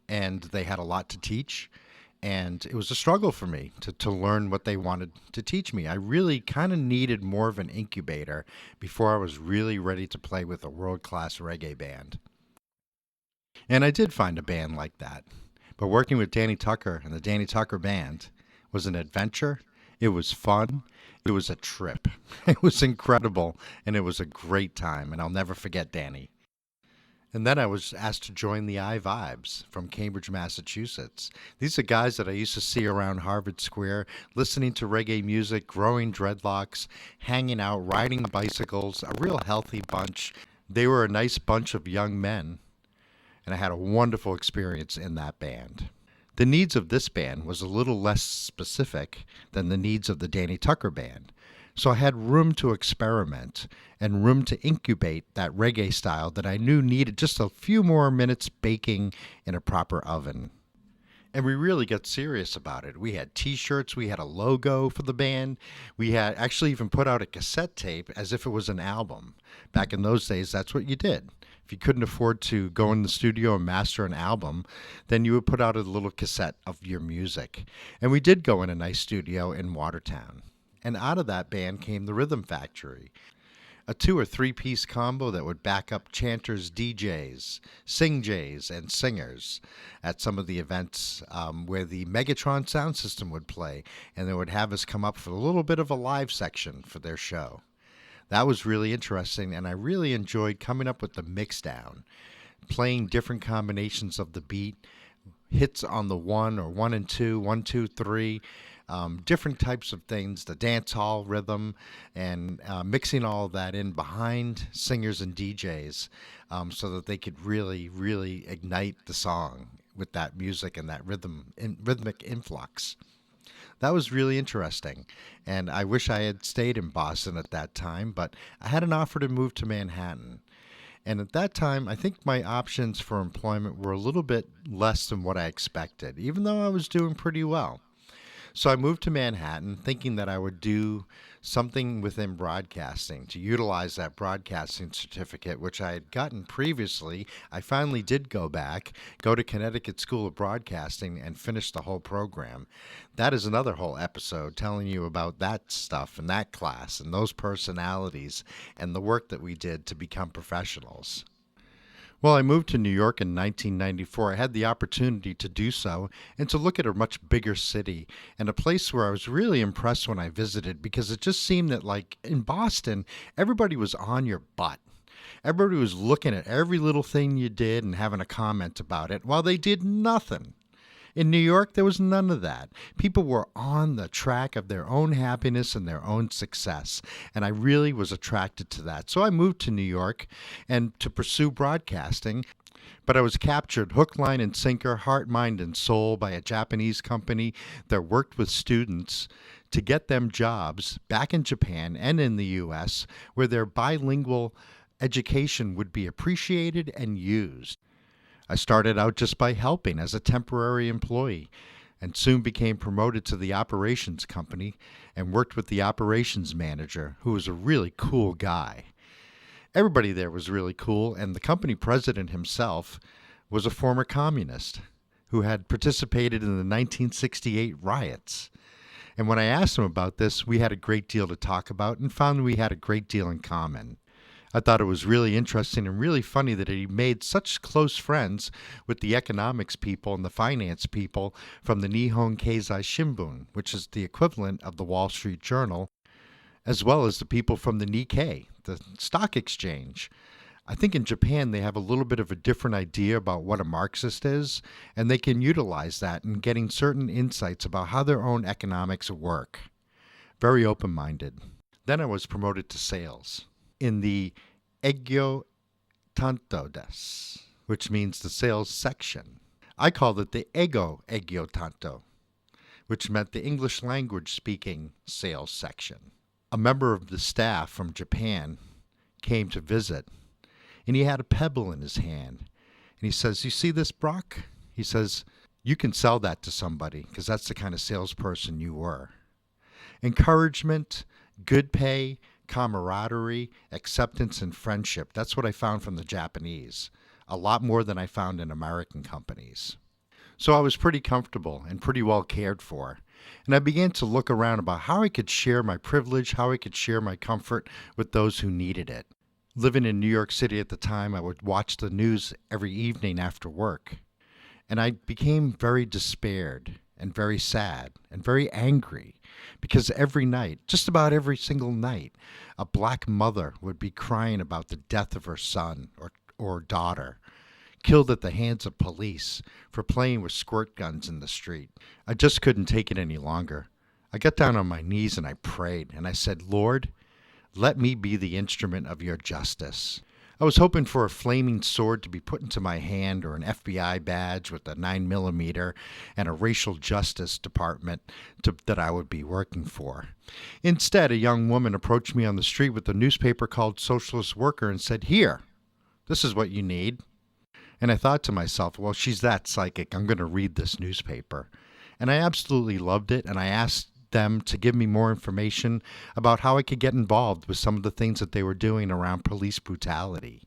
A: and they had a lot to teach. And it was a struggle for me to learn what they wanted to teach me. I really kind of needed more of an incubator before I was really ready to play with a world-class reggae band. And I did find a band like that. But working with Danny Tucker and the Danny Tucker Band was an adventure. It was fun. It was a trip. It was incredible, and it was a great time, and I'll never forget Danny. And then I was asked to join the I-Vibes from Cambridge, Massachusetts. These are guys that I used to see around Harvard Square, listening to reggae music, growing dreadlocks, hanging out, riding bicycles, a real healthy bunch. They were a nice bunch of young men, and I had a wonderful experience in that band. The needs of this band was a little less specific than the needs of the Danny Tucker Band. So I had room to experiment and room to incubate that reggae style that I knew needed just a few more minutes baking in a proper oven. And we really got serious about it. We had t-shirts, we had a logo for the band. We had actually even put out a cassette tape as if it was an album. Back in those days, that's what you did. If you couldn't afford to go in the studio and master an album, then you would put out a little cassette of your music. And we did go in a nice studio in Watertown. And out of that band came the Rhythm Factory, a 2 or 3 piece combo that would back up chanters, DJs, sing-jays, and singers at some of the events where the Megatron sound system would play, and they would have us come up for a little bit of a live section for their show. That was really interesting, and I really enjoyed coming up with the mix down, playing different combinations of the beat, hits on the 1 or 1 and 2, 1, 2, 3, different types of things, the dance hall rhythm, and mixing all of that in behind singers and DJs so that they could really, really ignite the song with that music and that rhythmic influx. That was really interesting. And I wish I had stayed in Boston at that time, but I had an offer to move to Manhattan. And at that time, I think my options for employment were a little bit less than what I expected, even though I was doing pretty well. So I moved to Manhattan thinking that I would do something within broadcasting to utilize that broadcasting certificate, which I had gotten previously. I finally did go back, go to Connecticut School of Broadcasting, and finish the whole program. That is another whole episode telling you about that stuff and that class and those personalities and the work that we did to become professionals. Well, I moved to New York in 1994. I had the opportunity to do so and to look at a much bigger city and a place where I was really impressed when I visited because it just seemed that, like in Boston, everybody was on your butt. Everybody was looking at every little thing you did and having a comment about it while they did nothing. In New York, there was none of that. People were on the track of their own happiness and their own success, and I really was attracted to that. So I moved to New York and to pursue broadcasting, but I was captured hook, line, and sinker, heart, mind, and soul by a Japanese company that worked with students to get them jobs back in Japan and in the U.S. where their bilingual education would be appreciated and used. I started out just by helping as a temporary employee and soon became promoted to the operations company and worked with the operations manager, who was a really cool guy. Everybody there was really cool, and the company president himself was a former communist who had participated in the 1968 riots. And when I asked him about this, we had a great deal to talk about and found we had a great deal in common. I thought it was really interesting and really funny that he made such close friends with the economics people and the finance people from the Nihon Keizai Shimbun, which is the equivalent of the Wall Street Journal, as well as the people from the Nikkei, the stock exchange. I think in Japan they have a little bit of a different idea about what a Marxist is, and they can utilize that in getting certain insights about how their own economics work. Very open-minded. Then I was promoted to sales in the Egyo Tanto desu, which means the sales section. I called it the Ego Egyo Tanto, which meant the English language speaking sales section. A member of the staff from Japan came to visit, and he had a pebble in his hand. And he says, "You see this, Brock?" He says, "You can sell that to somebody because that's the kind of salesperson you were." Encouragement, good pay, camaraderie, acceptance, and friendship. That's what I found from the Japanese. A lot more than I found in American companies. So I was pretty comfortable and pretty well cared for. And I began to look around about how I could share my privilege, how I could share my comfort with those who needed it. Living in New York City at the time, I would watch the news every evening after work. And I became very despaired and very sad and very angry because every night, just about every single night, a black mother would be crying about the death of her son or daughter, killed at the hands of police for playing with squirt guns in the street. I just couldn't take it any longer. I got down on my knees and I prayed, and I said, "Lord, let me be the instrument of your justice." I was hoping for a flaming sword to be put into my hand or an FBI badge with a 9mm and a racial justice department that I would be working for. Instead, a young woman approached me on the street with a newspaper called Socialist Worker and said, "Here, this is what you need." And I thought to myself, well, she's that psychic. I'm going to read this newspaper. And I absolutely loved it, and I asked them to give me more information about how I could get involved with some of the things that they were doing around police brutality.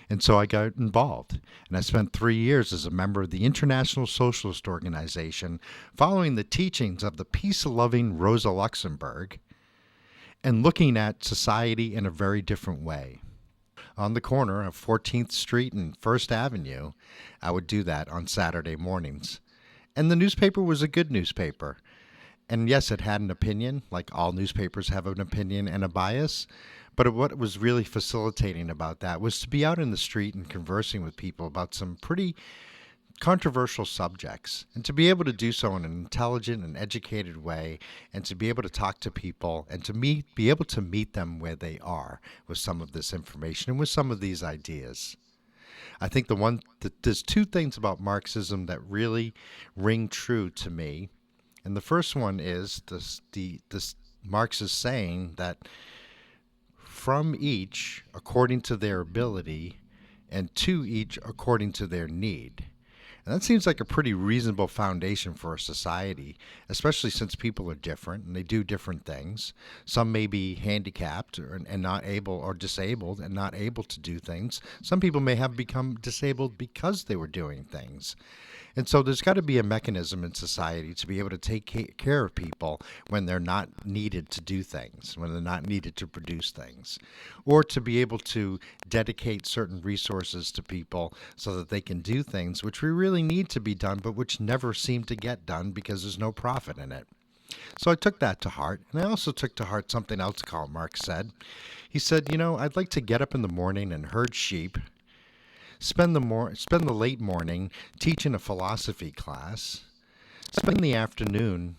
A: And so I got involved, and I spent 3 years as a member of the International Socialist Organization, following the teachings of the peace-loving Rosa Luxemburg and looking at society in a very different way. On the corner of 14th Street and First Avenue, I would do that on Saturday mornings. And the newspaper was a good newspaper. And yes, it had an opinion, like all newspapers have an opinion and a bias. But what was really facilitating about that was to be out in the street and conversing with people about some pretty controversial subjects, and to be able to do so in an intelligent and educated way, and to be able to talk to people and to be able to meet them where they are with some of this information and with some of these ideas. I think there's two things about Marxism that really ring true to me. And the first one is this Marx is saying that from each according to their ability and to each according to their need. And that seems like a pretty reasonable foundation for a society, especially since people are different and they do different things. Some may be handicapped and not able, or disabled and not able to do things. Some people may have become disabled because they were doing things. And so there's got to be a mechanism in society to be able to take care of people when they're not needed to do things, when they're not needed to produce things, or to be able to dedicate certain resources to people so that they can do things which we really need to be done, but which never seem to get done because there's no profit in it. So I took that to heart, and I also took to heart something else Karl Marx said. He said, I'd like to get up in the morning and herd sheep, spend the late morning teaching a philosophy class, spend the afternoon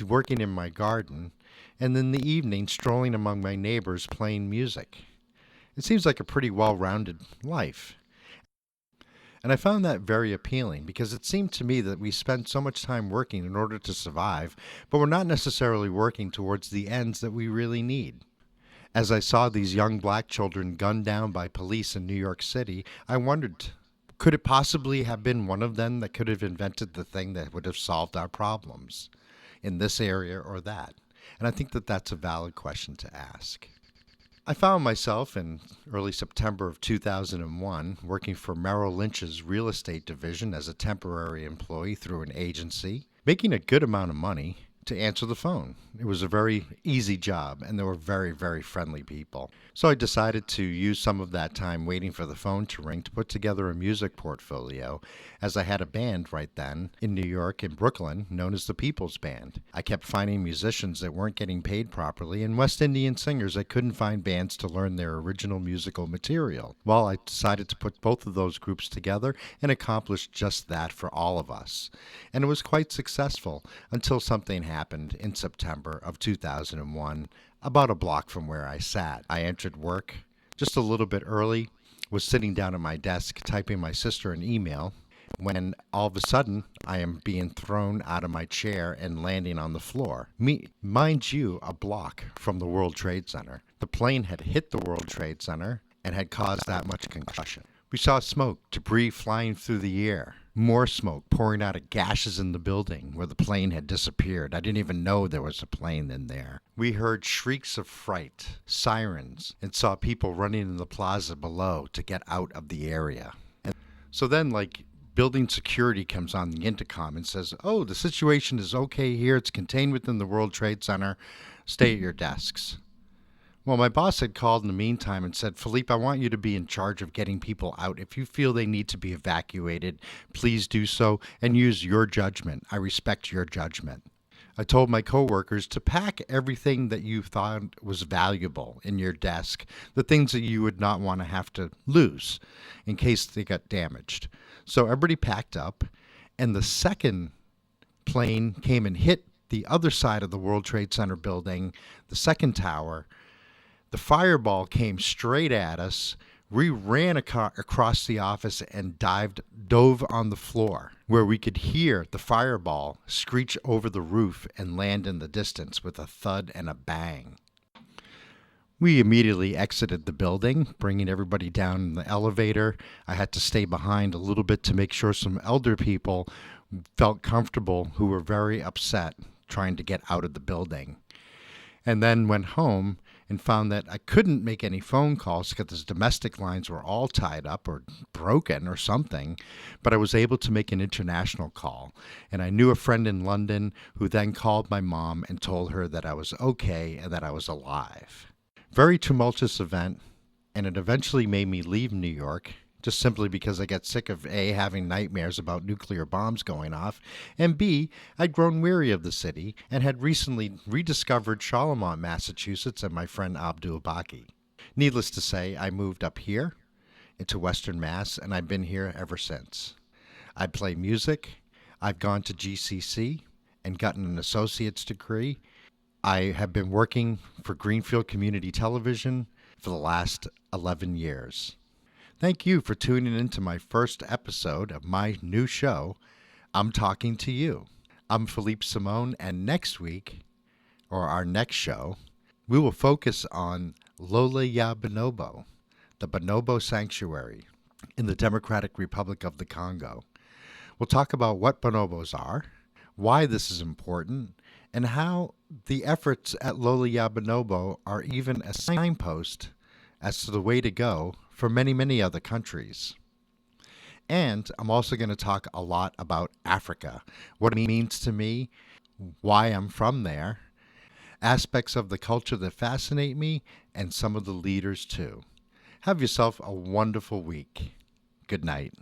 A: working in my garden, and then the evening strolling among my neighbors playing music. It seems like a pretty well-rounded life. And I found that very appealing because it seemed to me that we spend so much time working in order to survive, but we're not necessarily working towards the ends that we really need. As I saw these young black children gunned down by police in New York City, I wondered, could it possibly have been one of them that could have invented the thing that would have solved our problems in this area or that? And I think that that's a valid question to ask. I found myself in early September of 2001 working for Merrill Lynch's real estate division as a temporary employee through an agency, making a good amount of money to answer the phone. It was a very easy job, and they were very, very friendly people. So I decided to use some of that time waiting for the phone to ring to put together a music portfolio, as I had a band right then in New York and Brooklyn known as the People's Band. I kept finding musicians that weren't getting paid properly and West Indian singers that couldn't find bands to learn their original musical material. Well, I decided to put both of those groups together and accomplish just that for all of us. And it was quite successful until something happened in September of 2001, about a block from where I sat. I entered work just a little bit early, was sitting down at my desk typing my sister an email, when all of a sudden I am being thrown out of my chair and landing on the floor. Mind you, a block from the World Trade Center. The plane had hit the World Trade Center and had caused that much concussion. We saw smoke, debris flying through the air, more smoke pouring out of gashes in the building where the plane had disappeared. I didn't even know there was a plane in there. We heard shrieks of fright, sirens, and saw people running in the plaza below to get out of the area. And so then, building security comes on the intercom and says, "Oh, the situation is okay here. It's contained within the World Trade Center. Stay at your desks." Well, my boss had called in the meantime and said, "Philippe, I want you to be in charge of getting people out. If you feel they need to be evacuated, please do so and use your judgment. I respect your judgment." I told my coworkers to pack everything that you thought was valuable in your desk, the things that you would not want to have to lose in case they got damaged. So everybody packed up, and the second plane came and hit the other side of the World Trade Center building, the second tower. The fireball came straight at us. We ran across the office and dove on the floor, where we could hear the fireball screech over the roof and land in the distance with a thud and a bang. We immediately exited the building, bringing everybody down in the elevator. I had to stay behind a little bit to make sure some elder people felt comfortable who were very upset trying to get out of the building. And then went home and found that I couldn't make any phone calls because the domestic lines were all tied up or broken or something, but I was able to make an international call. And I knew a friend in London who then called my mom and told her that I was okay and that I was alive. Very tumultuous event, and it eventually made me leave New York, just simply because I got sick of A, having nightmares about nuclear bombs going off, and B, I'd grown weary of the city and had recently rediscovered Charlemont, Massachusetts, and my friend Abdul Baki. Needless to say, I moved up here into Western Mass, and I've been here ever since. I play music. I've gone to GCC and gotten an associate's degree. I have been working for Greenfield Community Television for the last 11 years. Thank you for tuning in to my first episode of my new show, I'm Talking to You. I'm Philippe Simone, and next week, or our next show, we will focus on Lola Ya Bonobo, the Bonobo Sanctuary in the Democratic Republic of the Congo. We'll talk about what bonobos are, why this is important, and how the efforts at Lola Ya Bonobo are even a signpost as to the way to go for many, many other countries. And I'm also going to talk a lot about Africa, what it means to me, why I'm from there, aspects of the culture that fascinate me, and some of the leaders too. Have yourself a wonderful week. Good night.